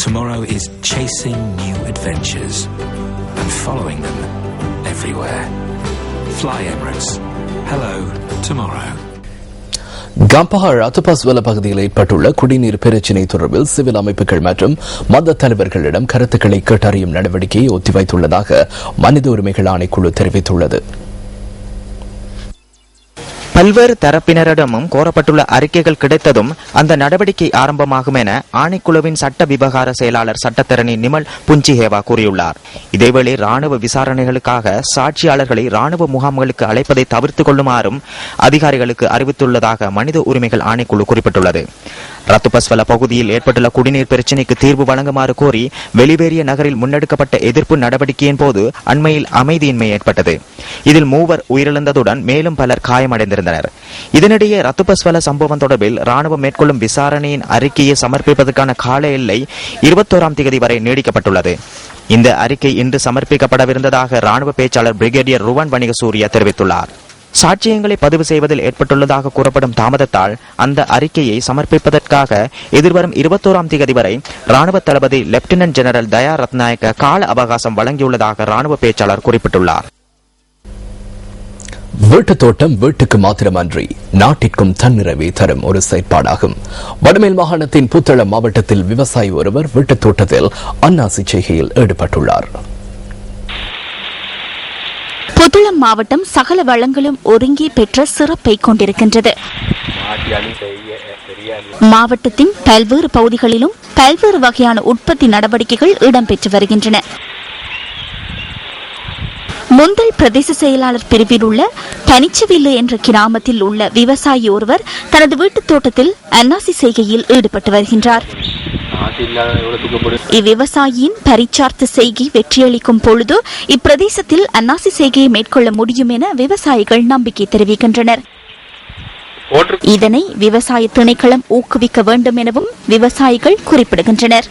Tomorrow is chasing new adventures and following them everywhere. Fly Emirates. Hello, tomorrow. Gampaha Rathupaswala பகுதியில் ஏற்பட்டுள்ள குடிநீர் பிரச்சினை தொடர்பில் சிவில் அமைப்புகள் மற்றும் மத தலைவர்களிடம் கருத்துக்களை கேட்டறியும் நடவடிக்கையை ஒத்திவைத்துள்ளதாக மனித உரிமைகள் ஆணைக்குழு தெரிவித்துள்ளது. பல்வேறு தரப்பினரிடமும் கோரப்பட்டுள்ள அறிக்கைகள் கிடைத்ததும் அந்த நடவடிக்கை ஆரம்பமாகும் என ஆணைக்குழுவின் சட்ட விவகார செயலாளர் சட்டத்தரணி நிமல் புஞ்சிஹேவா கூறியுள்ளார். இதேவேளை ராணுவ விசாரணைகளுக்காக சாட்சியாளர்களை ராணுவ முகாம்களுக்கு அழைப்பதை தவிர்த்துக் கொள்ளுமாறும் அதிகாரிகளுக்கு அறிவித்துள்ளதாக மனித உரிமைகள் ஆணைக்குழு குறிப்பிட்டுள்ளது. ரத்துபஸ்வல பகுதியில் ஏற்பட்டுள்ள குடிநீர் பிரச்சினைக்கு தீர்வு வழங்குமாறு கோரி வெளிவேறிய நகரில் முன்னெடுக்கப்பட்ட எதிர்ப்பு நடவடிக்கையின் போது அண்மையில் அமைதியின்மை ஏற்பட்டது. இதில் 3 உயிரிழந்ததுடன் மேலும் பலர் காயமடைந்திருந்தனர். இதனிடையே ரத்துபஸ்வல சம்பவம் தொடர்பில் ராணுவம் மேற்கொள்ளும் விசாரணையின் அறிக்கையை சமர்ப்பிப்பதற்கான கால எல்லை 21ஆம் தேதி வரை நீடிக்கப்பட்டுள்ளது. இந்த அறிக்கை இன்று சமர்ப்பிக்கப்படவிருந்ததாக ராணுவ பேச்சாளர் பிரிகேடியர் ருவான் வணிகசூரிய தெரிவித்துள்ளார். சாட்சியங்களை பதிவு செய்வதில் ஏற்பட்டுள்ளதாக கூறப்படும் தாமதத்தால் அந்த அறிக்கையை சமர்ப்பிப்பதற்காக எதிர்வரும் 21ஆம் தேதி வரை ராணுவ தளபதி லெப்டினன்ட் ஜெனரல் தயா ரத்நாயக்க கால அவகாசம் வழங்கியுள்ளதாக ராணுவ பேச்சாளர் குறிப்பிட்டுள்ளார். வீட்டுத் தோட்டம் வீட்டுக்கு மாத்திரமன்றி நாட்டிற்கும் தன்னிறைவை தரும் ஒரு செயற்பாடாகும். வடமேல் மாகாணத்தின் புத்தளம் மாவட்டத்தில் விவசாயி ஒருவர் வீட்டுத் தோட்டத்தில் அன்னாசி செய்கையில் ஈடுபட்டுள்ளார். புத்தளம் மாவட்டம் சகல வளங்களும் ஒருங்கி பெற்ற சிறப்பை கொண்டிருக்கின்றது. மாவட்டத்தின் பல்வேறு பகுதிகளிலும் பல்வேறு வகையான உற்பத்தி நடவடிக்கைகள் இடம்பெற்று வருகின்றன. முந்தல் பிரதேச செயலாளர் பிரிவில் உள்ள தனிச்சவில்லு என்ற கிராமத்தில் உள்ள விவசாயி ஒருவர் தனது வீட்டுத் தோட்டத்தில் அன்னாசி செய்கையில் ஈடுபட்டு வருகின்றார். இவ்விவசாயியின் பரிச்சார்த்த செய்கை வெற்றியளிக்கும் பொழுது இப்பிரதேசத்தில் அன்னாசி செய்கையை மேற்கொள்ள முடியும் என விவசாயிகள் நம்பிக்கை தெரிவிக்கின்றனர். இதனை விவசாய திணைக்களம் ஊக்குவிக்க வேண்டும் எனவும் விவசாயிகள் குறிப்பிடுகின்றனர்.